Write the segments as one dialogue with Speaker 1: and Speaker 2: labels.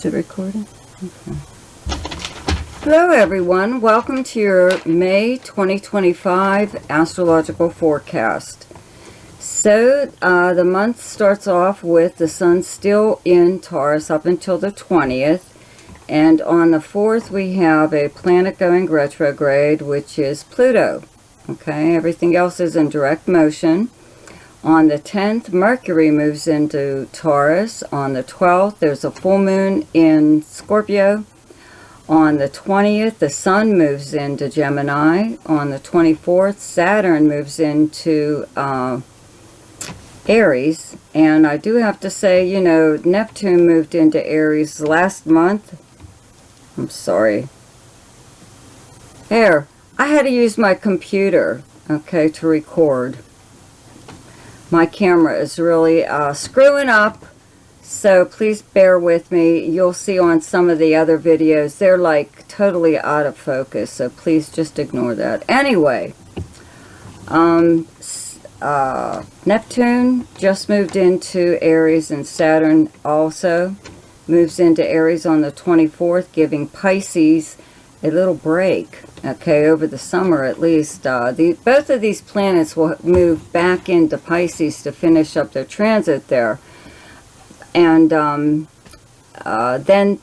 Speaker 1: Is it recording? Okay. Hello everyone, welcome to your May 2025 astrological forecast. So the month starts off with the sun still in Taurus up until the 20th, and on the 4th we have a planet going retrograde, which is Pluto. Okay, everything else is in direct motion. On the 10th, Mercury moves into Taurus. On the 12th, there's a full moon in Scorpio. On the 20th, the Sun moves into Gemini. On the 24th, Saturn moves into Aries. And I do have to say, you know, Neptune moved into Aries last month. I'm sorry. There, I had to use my computer, okay, to record. My camera is really screwing up, so please bear with me. You'll see on some of the other videos, they're like totally out of focus, so please just ignore that. Anyway, Neptune just moved into Aries, and Saturn also moves into Aries on the 24th, giving Pisces a little break, okay, over the summer at least. Both of these planets will move back into Pisces to finish up their transit there. And then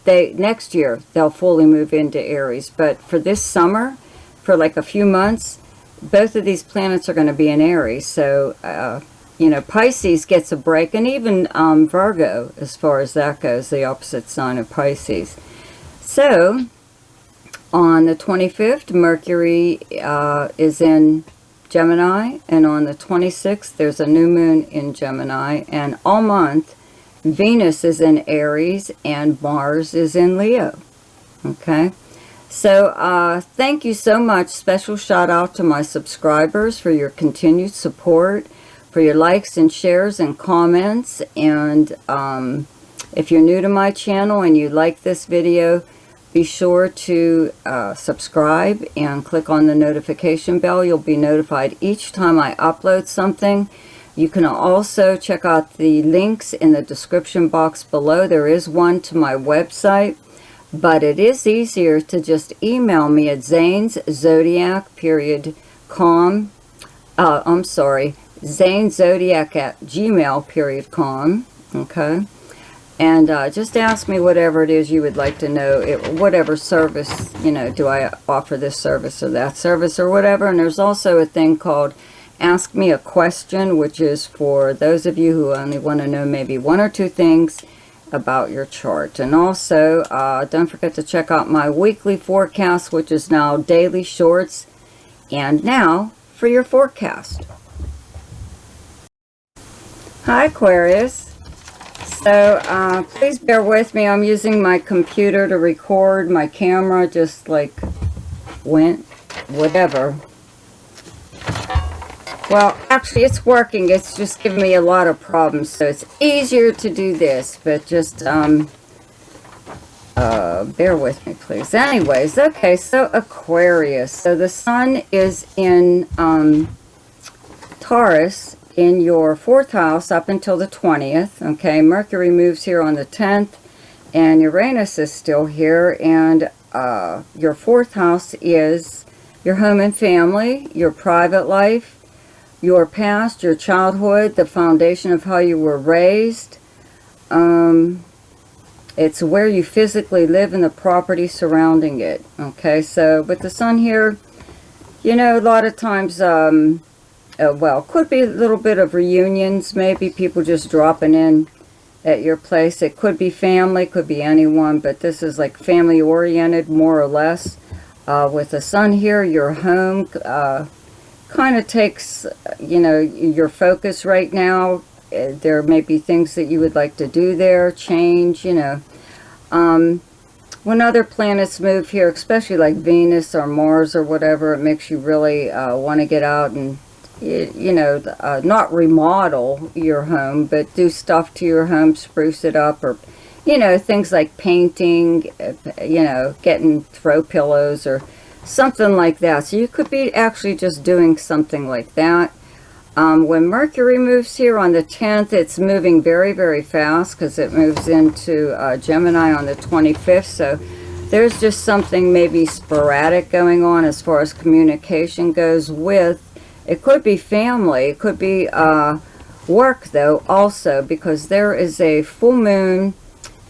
Speaker 1: next year, they'll fully move into Aries. But for this summer, for like a few months, both of these planets are going to be in Aries. So, you know, Pisces gets a break, and even Virgo, as far as that goes, the opposite sign of Pisces. So on the 25th, Mercury is in Gemini, and on the 26th, there's a new moon in Gemini, and all month, Venus is in Aries, and Mars is in Leo. Okay? So, thank you so much. Special shout out to my subscribers for your continued support, for your likes and shares and comments, and if you're new to my channel and you like this video, be sure to subscribe and click on the notification bell. You'll be notified each time I upload something. You can also check out the links in the description box below. There is one to my website, but it is easier to just email me at Zane's Zodiac .com. I'm sorry, Zane Zodiac at gmail.com. Okay. And just ask me whatever it is you would like to know, whatever service, you know, do I offer this service or that service or whatever. And there's also a thing called Ask Me a Question, which is for those of you who only want to know maybe one or two things about your chart. And also, don't forget to check out my weekly forecast, which is now daily shorts. And now for your forecast. Hi, Aquarius. So, please bear with me. I'm using my computer to record. My camera just, like, went, whatever. Well, actually, it's working. It's just giving me a lot of problems. So, it's easier to do this. But just, bear with me, please. Anyways, okay. So, Aquarius. So, the sun is in, Taurus, in your 4th house up until the 20th. Okay, Mercury moves here on the 10th, and Uranus is still here, and your 4th house is your home and family, your private life, your past, your childhood, the foundation of how you were raised. It's where you physically live and the property surrounding it. Okay, so with the sun here, you know, a lot of times well, could be a little bit of reunions, maybe people just dropping in at your place. It could be family, could be anyone, but this is like family oriented more or less. With the sun here, your home kind of takes, you know, your focus right now. There may be things that you would like to do there, change, you know. When other planets move here, especially like Venus or Mars or whatever, it makes you really want to get out and, you know, not remodel your home, but do stuff to your home, spruce it up, or, you know, things like painting, you know, getting throw pillows or something like that. So you could be actually just doing something like that. When Mercury moves here on the 10th, it's moving very, very fast because it moves into Gemini on the 25th. So there's just something maybe sporadic going on as far as communication goes with, it could be family, it could be work though also, because there is a full moon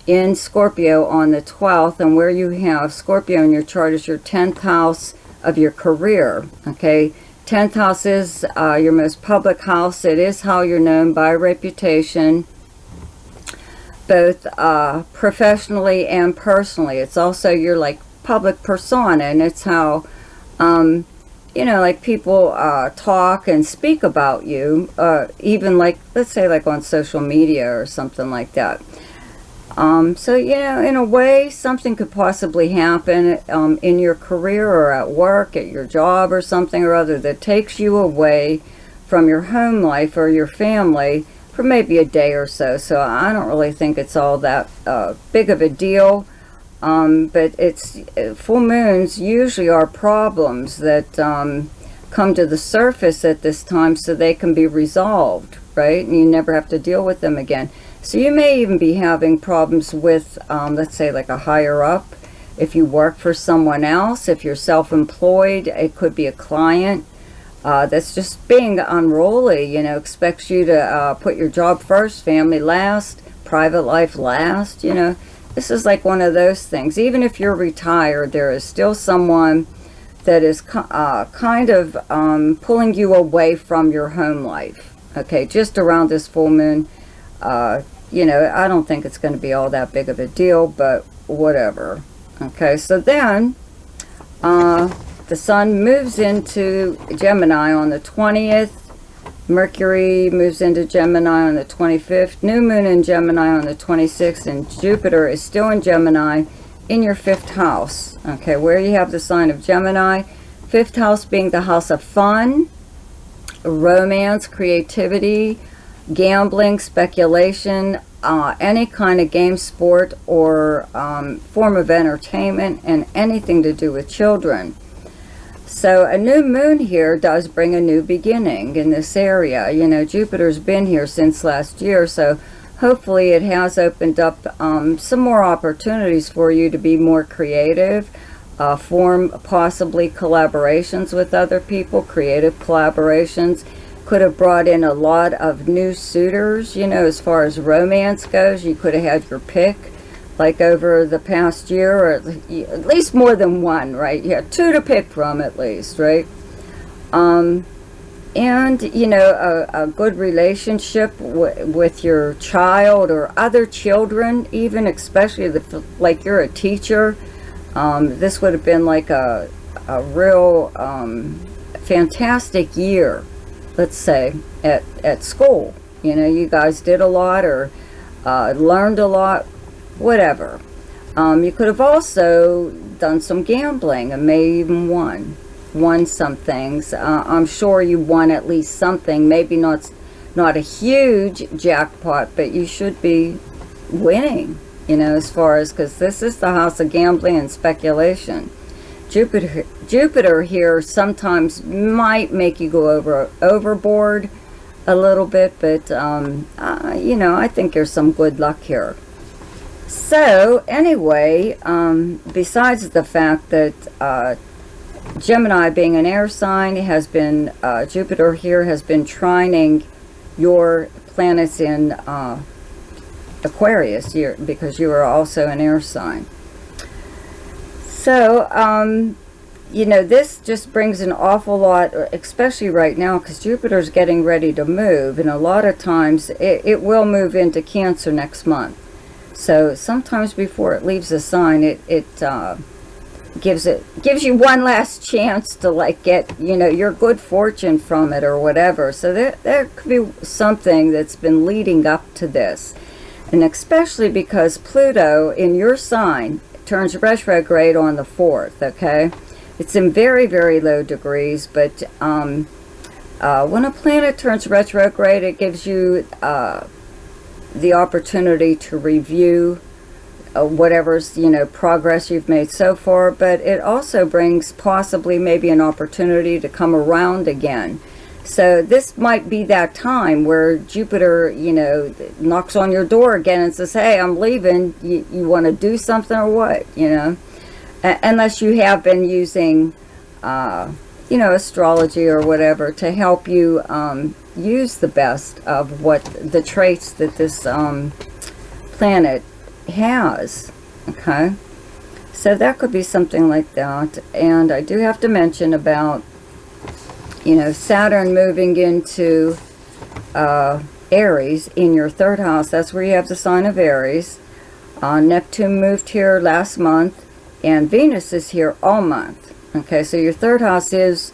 Speaker 1: in Scorpio on the 12th, and where you have Scorpio in your chart is your 10th house of your career, okay? 10th house is your most public house. It is how you're known by reputation, both professionally and personally. It's also your like public persona, and it's how you know, like people talk and speak about you, even like, let's say like on social media or something like that. So, you know, in a way, something could possibly happen in your career or at work, at your job or something or other that takes you away from your home life or your family for maybe a day or so. So I don't really think it's all that big of a deal. But it's full moons usually are problems that come to the surface at this time so they can be resolved, right? And you never have to deal with them again. So you may even be having problems with, let's say, like a higher up. If you work for someone else, if you're self-employed, it could be a client that's just being unruly, you know, expects you to put your job first, family last, private life last, you know. This is like one of those things. Even if you're retired, there is still someone that is kind of pulling you away from your home life. Okay, just around this full moon. You know, I don't think it's going to be all that big of a deal, but whatever. Okay, so then the sun moves into Gemini on the 20th. Mercury moves into Gemini on the 25th. New moon in Gemini on the 26th. And Jupiter is still in Gemini in your 5th house. Okay, where you have the sign of Gemini. 5th house being the house of fun, romance, creativity, gambling, speculation, any kind of game, sport, or form of entertainment, and anything to do with children. So a new moon here does bring a new beginning in this area. You know, Jupiter's been here since last year, so hopefully it has opened up some more opportunities for you to be more creative, form possibly collaborations with other people, creative collaborations. Could have brought in a lot of new suitors, you know, as far as romance goes. You could have had your pick, like over the past year, or at least more than one, right? You have 2 to pick from at least, right? And, you know, a good relationship with your child or other children, even, especially like you're a teacher. This would have been like a real fantastic year, let's say, at school. You know, you guys did a lot or learned a lot, whatever. You could have also done some gambling and may even won some things. I'm sure you won at least something, maybe not a huge jackpot, but you should be winning, you know, as far as, because this is the house of gambling and speculation. Jupiter here sometimes might make you go overboard a little bit, but you know, I think there's some good luck here. So anyway, besides the fact that Gemini being an air sign has been, Jupiter here has been trining your planets in Aquarius, because you are also an air sign. So, you know, this just brings an awful lot, especially right now, because Jupiter's getting ready to move, and a lot of times it will move into Cancer next month. So sometimes before it leaves the sign, it gives you one last chance to like get, you know, your good fortune from it or whatever. So there could be something that's been leading up to this, and especially because Pluto in your sign turns retrograde on the 4th, okay? It's in very, very low degrees, but when a planet turns retrograde, it gives you the opportunity to review whatever's, you know, progress you've made so far, but it also brings possibly maybe an opportunity to come around again. So this might be that time where Jupiter, you know, knocks on your door again and says, hey, I'm leaving. You want to do something or what, you know? Unless you have been using, you know, astrology or whatever to help you use the best of what the traits that this planet has. Okay? So that could be something like that. And I do have to mention about, you know, Saturn moving into Aries in your 3rd house. That's where you have the sign of Aries. Neptune moved here last month, and Venus is here all month. Okay, so your 3rd house is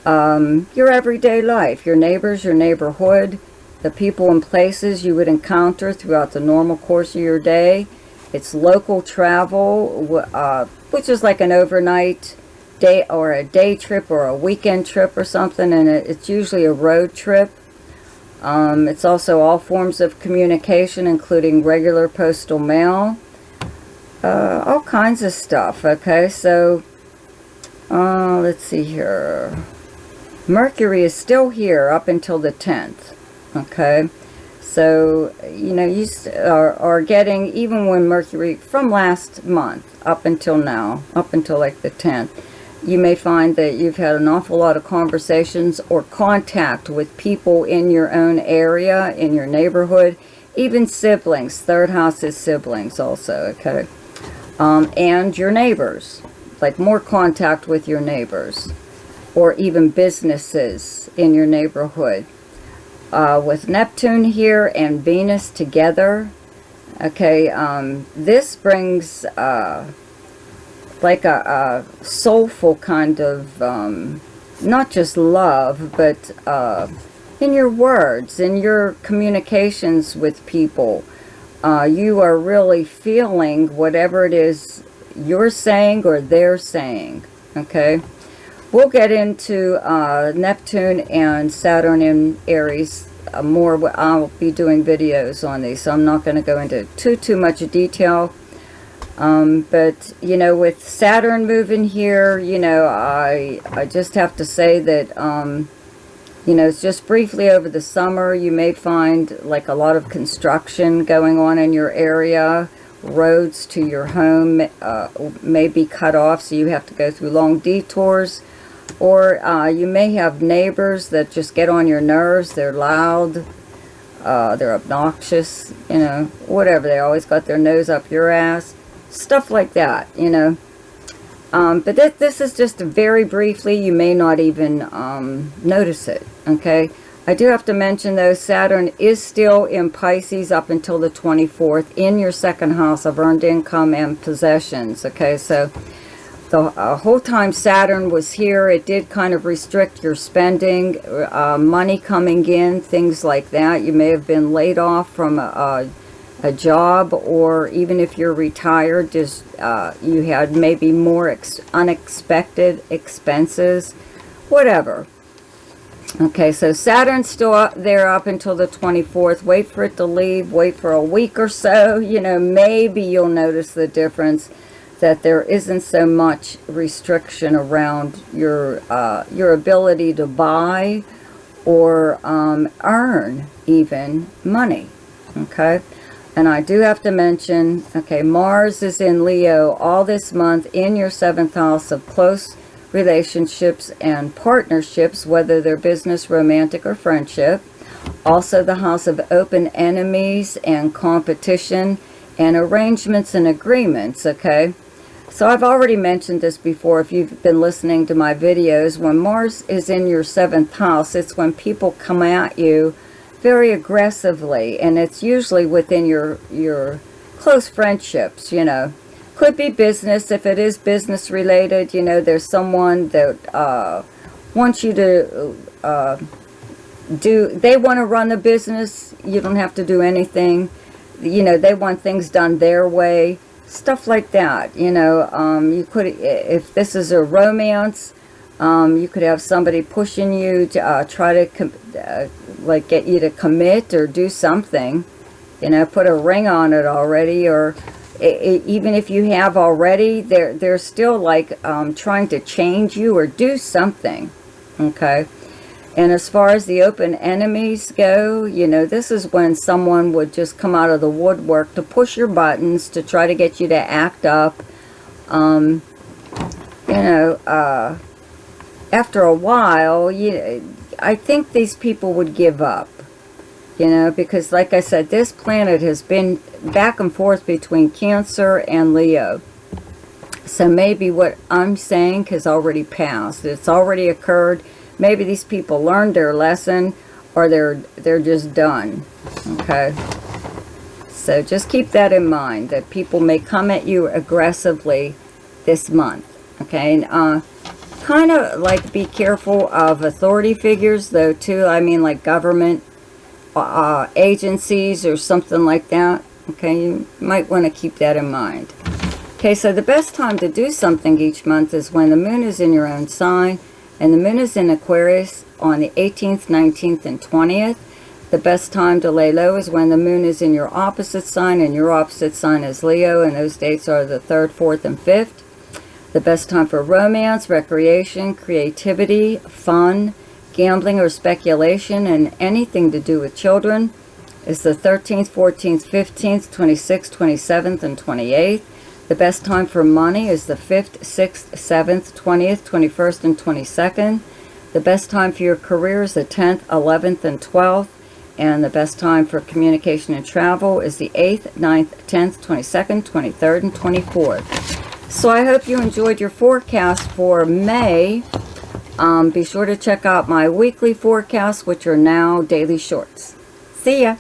Speaker 1: your everyday life, your neighbors, your neighborhood, the people and places you would encounter throughout the normal course of your day. It's local travel, which is like an overnight day or a day trip or a weekend trip or something, and it's usually a road trip. It's also all forms of communication, including regular postal mail, all kinds of stuff. Okay, so let's see here. Mercury is still here up until the 10th. Okay, so you know, you are getting, even when Mercury from last month up until now, up until like the 10th, you may find that you've had an awful lot of conversations or contact with people in your own area, in your neighborhood, even siblings. 3rd house is siblings also, okay? And your neighbors, like more contact with your neighbors, or even businesses in your neighborhood. With Neptune here and Venus together, okay, this brings like a soulful kind of, not just love, but in your words, in your communications with people, you are really feeling whatever it is you're saying or they're saying, okay? We'll get into Neptune and Saturn in Aries more. I'll be doing videos on these, so I'm not going to go into too much detail. But, you know, with Saturn moving here, you know, I just have to say that, you know, it's just briefly over the summer, you may find like a lot of construction going on in your area. Roads to your home may be cut off, so you have to go through long detours. Or you may have neighbors that just get on your nerves. They're loud, they're obnoxious, you know, whatever. They always got their nose up your ass. Stuff like that, you know. But this is just very briefly. You may not even notice it, okay? I do have to mention, though, Saturn is still in Pisces up until the 24th in your 2nd house of earned income and possessions, okay? So the whole time Saturn was here, it did kind of restrict your spending, money coming in, things like that. You may have been laid off from a job, or even if you're retired, just you had maybe more unexpected expenses, whatever. Okay, so Saturn's still up there up until the 24th. Wait for it to leave. Wait for a week or so. You know, maybe you'll notice the difference, that there isn't so much restriction around your ability to buy or earn even money. Okay. And I do have to mention, okay, Mars is in Leo all this month in your 7th house of close relationships and partnerships, whether they're business, romantic, or friendship. Also the house of open enemies and competition and arrangements and agreements, okay? So I've already mentioned this before if you've been listening to my videos. When Mars is in your 7th house, it's when people come at you very aggressively, and it's usually within your close friendships, you know. Could be business. If it is business related, you know, there's someone that wants you to they want to run the business. You don't have to do anything. You know, they want things done their way. Stuff like that, you know. You could, if this is a romance, you could have somebody pushing you to try to like get you to commit or do something, you know, put a ring on it already, or even if you have already, they're still like trying to change you or do something, okay? And as far as the open enemies go, you know, this is when someone would just come out of the woodwork to push your buttons, to try to get you to act up. You know, after a while, I think these people would give up. You know, because like I said, this planet has been back and forth between Cancer and Leo. So maybe what I'm saying has already passed. It's already occurred. Maybe these people learned their lesson, or they're just done. Okay? So just keep that in mind, that people may come at you aggressively this month. Okay? And kind of like be careful of authority figures though too. I mean, like government agencies or something like that. Okay, you might want to keep that in mind. Okay, so the best time to do something each month is when the moon is in your own sign, and the moon is in Aquarius on the 18th, 19th, and 20th. The best time to lay low is when the moon is in your opposite sign, and your opposite sign is Leo, and those dates are the 3rd, 4th, and 5th. The best time for romance, recreation, creativity, fun, gambling or speculation, and anything to do with children is the 13th, 14th, 15th, 26th, 27th, and 28th. The best time for money is the 5th, 6th, 7th, 20th, 21st, and 22nd. The best time for your career is the 10th, 11th, and 12th. And the best time for communication and travel is the 8th, 9th, 10th, 22nd, 23rd, and 24th. So I hope you enjoyed your forecast for May. Be sure to check out my weekly forecasts, which are now daily shorts. See ya!